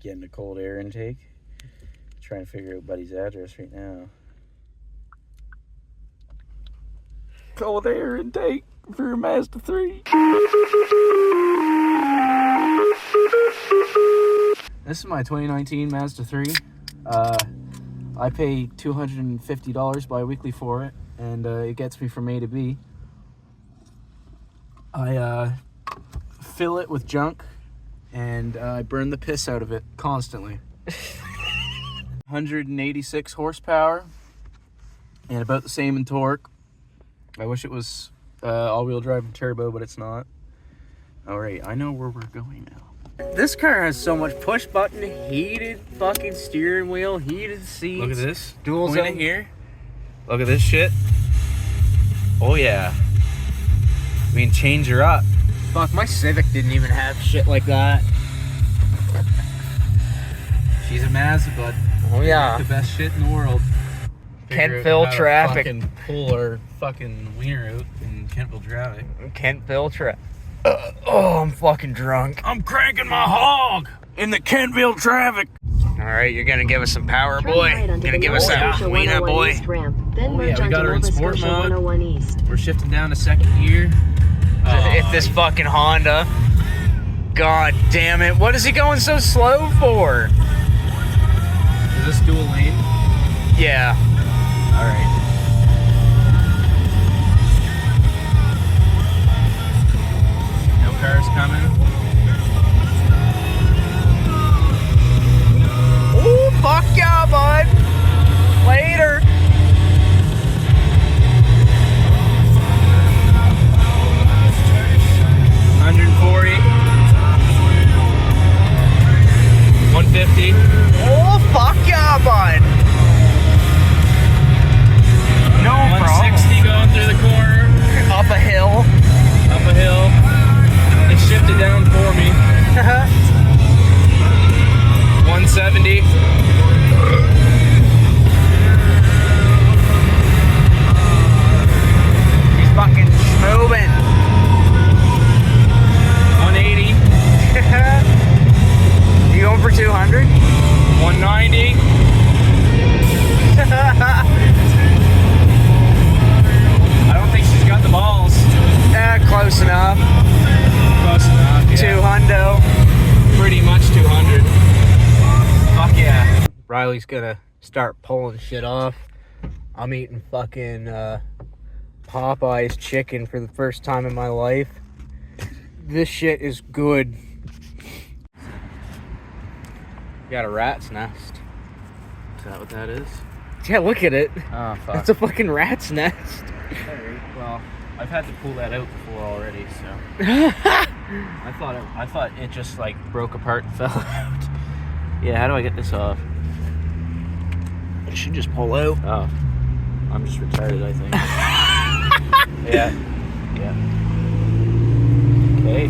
getting a cold air intake. Trying to figure out Buddy's address right now. Cold air intake for a Mazda 3. This is my 2019 Mazda 3. I pay $250 bi-weekly for it, and it gets me from A to B. I fill it with junk, and I burn the piss out of it constantly. 186 horsepower, and about the same in torque. I wish it was all-wheel drive and turbo, but it's not. Alright, I know where we're going now. This car has so much push button, heated fucking steering wheel, heated seats. Look at this. Dual zone in here. Look at this shit. Oh yeah. I mean, change her up. Fuck, my Civic didn't even have shit like that. She's a Mazda, but oh yeah, the best shit in the world. Kentville traffic. Fucking pull our fucking wiener out in Kentville traffic. Kentville traffic. Oh, I'm fucking drunk. I'm cranking my hog in the Kentville traffic. All right, you're gonna give us some power, boy. Right, gonna give us that wiener, boy. Ramp, then we got her in sport mode. We're shifting down to second gear. If this fucking Honda. God damn it! What is he going so slow for? Is this dual lane? Yeah. All right. Cars coming. Oh, fuck yeah, bud. Later. 140. 150. Oh, fuck yeah, bud. No problem. 160 going through the corner. Up a hill. Up a hill. It shifted down for me. 170. He's fucking moving. 180. You going for 200? 190. I don't think she's got the balls. Close enough. Close enough, yeah. 200. Pretty much 200. Fuck yeah. Riley's gonna start pulling shit off. I'm eating fucking Popeye's chicken for the first time in my life. This shit is good. Got a rat's nest. Is that what that is? Yeah, look at it. Oh, fuck. It's a fucking rat's nest. Alright, well, I've had to pull that out before already, so. I thought it just like broke apart and fell out. Yeah, how do I get this off? It should just pull out. Oh, I'm just retarded, I think. Yeah. Okay,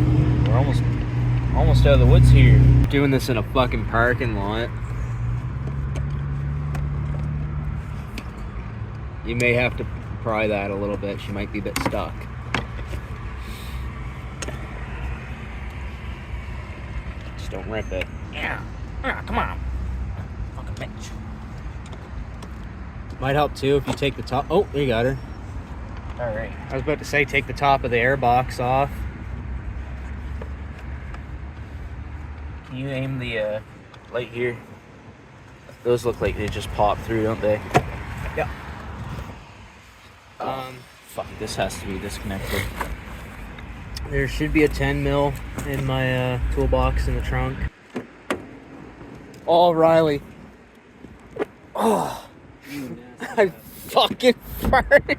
we're almost out of the woods here. Doing this in a fucking parking lot. You may have to pry that a little bit. She might be a bit stuck. Just don't rip it. Yeah. Come on. Fucking bitch. Might help too if you take the top. Oh, there you got her. Alright. I was about to say take the top of the air box off. Can you aim the light here? Those look like they just pop through, don't they? Yeah. Fuck, this has to be disconnected. There should be a 10 mil in my toolbox in the trunk. Oh, Riley. Oh, I fucking farted.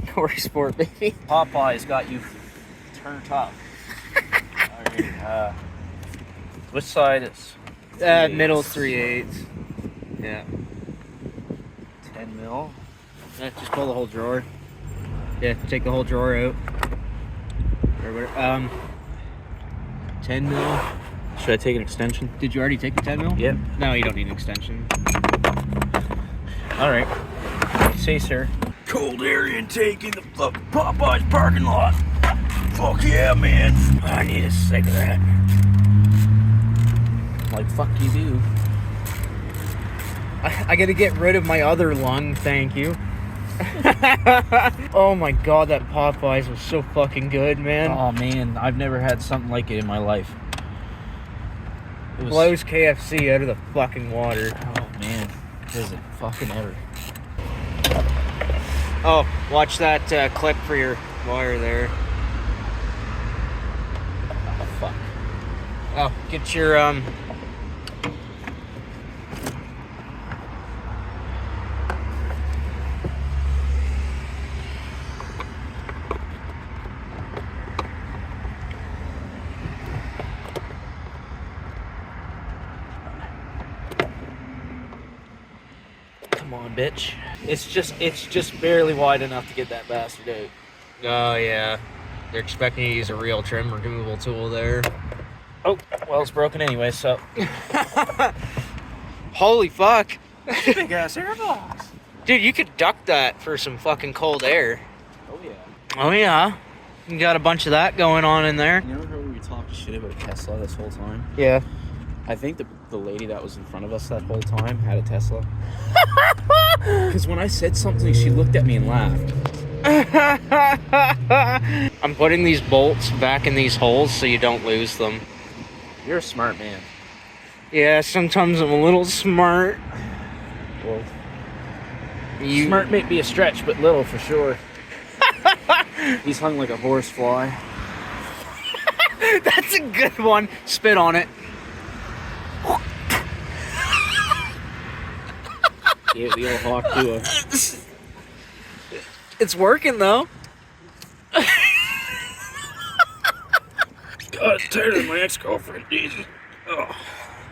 Corksport, baby. Popeye's got you turned up. Alright, which side is? Middle 3/8. Yeah. 10 mil. Just pull the whole drawer. Yeah, take the whole drawer out. 10 mil. Should I take an extension? Did you already take the 10 mil? Yep. No, you don't need an extension. Alright. Say, sir. Cold air intake in the fucking Popeye's parking lot. Fuck yeah, man. I need a sec of that. like fuck you do. I gotta get rid of my other lung, thank you. Oh my god, that Popeyes was so fucking good, man. Oh man, I've never had something like it in my life. It blows KFC out of the fucking water. Oh man, is it fucking ever. Oh, watch that clip for your wire there. Oh fuck. Oh, get your Come on, bitch. It's just barely wide enough to get that bastard out. oh yeah. They're expecting you to use a real trim removable tool there. Oh, well, it's broken anyway, so. Holy fuck. Big ass airbox. Dude, you could duck that for some fucking cold air. Oh yeah. Oh yeah. You got a bunch of that going on in there. You remember we were talking shit about Tesla this whole time? Yeah. I think the lady that was in front of us that whole time had a Tesla. Because when I said something, she looked at me and laughed. I'm putting these bolts back in these holes so you don't lose them. You're a smart man. Yeah, sometimes I'm a little smart. Well, smart may be a stretch, but little for sure. He's hung like a horsefly. That's a good one. Spit on it. Yeah, the old hawk duo. It's working though. God, it's tighter than my ex-girlfriend. Jesus. Oh.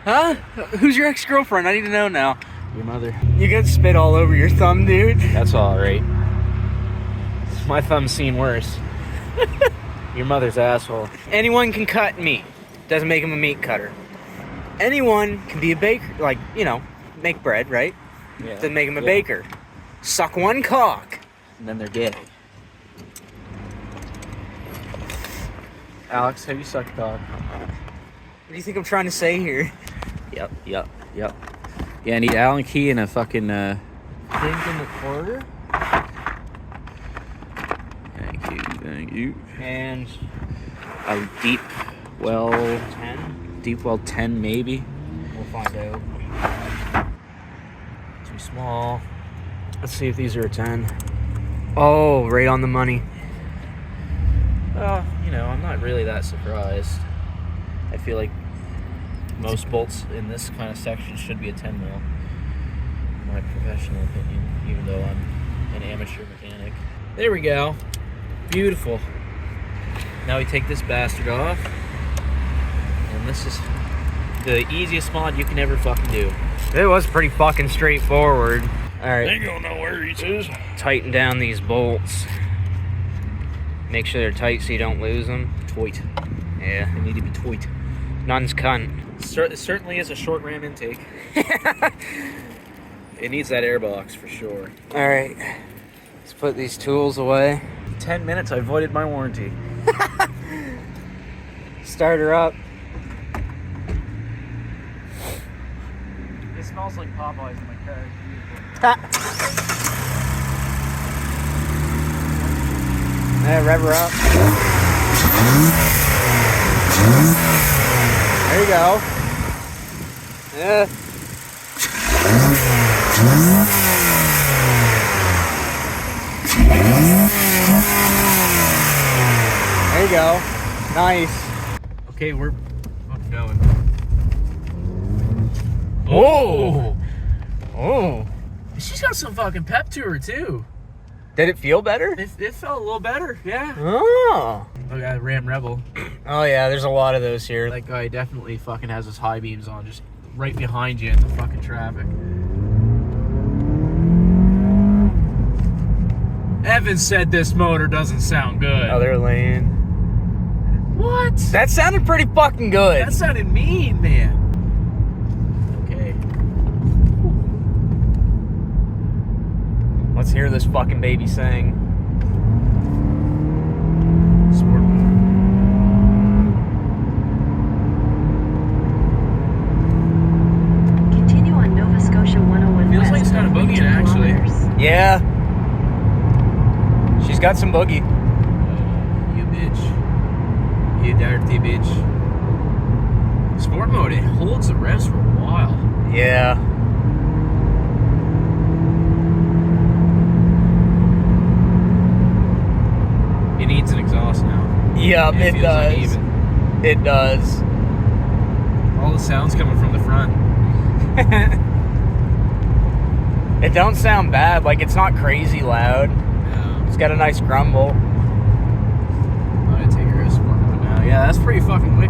Huh? Who's your ex-girlfriend? I need to know now. Your mother. You got spit all over your thumb, dude. That's all right. My thumb's seen worse. Your mother's asshole. Anyone can cut meat. Doesn't make him a meat cutter. Anyone can be a baker, like, you know, make bread, right? Yeah. Doesn't make him a baker. Suck one cock. And then they're gay. Alex, have you sucked cock? What do you think I'm trying to say here? Yep. Yeah, I need Allen key and a fucking Dink in the quarter. Thank you. And A deep well 10. Deep well 10 maybe. We'll find out. Too small. Let's see if these are a 10. Oh, right on the money. Well, you know, I'm not really that surprised. I feel like most bolts in this kind of section should be a 10 mil, in my professional opinion, even though I'm an amateur mechanic. There we go. Beautiful. Now we take this bastard off, and this is the easiest mod you can ever fucking do. It was pretty fucking straightforward. Alright. Ain't going nowhere, he says. Tighten down these bolts. Make sure they're tight so you don't lose them. Toit. Yeah. They need to be toit. None's cunt. It certainly is a short ram intake. It needs that airbox for sure. Alright. Let's put these tools away. 10 minutes, I voided my warranty. Start her up. It smells like Popeyes in my car. Yeah, rev her up. There you go. Yeah. There you go. Nice. Okay, we're fucking going. Whoa! Oh. She's got some fucking pep to her too. Did it feel better? It felt a little better, yeah. Oh. Look at Ram Rebel. Oh yeah, there's a lot of those here. That guy definitely fucking has his high beams on, just right behind you in the fucking traffic. Evan said this motor doesn't sound good. Oh, they're laying. What? That sounded pretty fucking good. That sounded mean, man. Okay. Let's hear this fucking baby sing. Sport mode. got some boogie. You bitch. You dirty bitch. Sport mode, it holds the revs for a while. Yeah. It needs an exhaust now. Yep, it does. Uneven. It does. All the sounds coming from the front. It don't sound bad. Like, it's not crazy loud. No. It's got a nice grumble. I'm gonna take her a sport mode now. Yeah, that's pretty fucking wicked.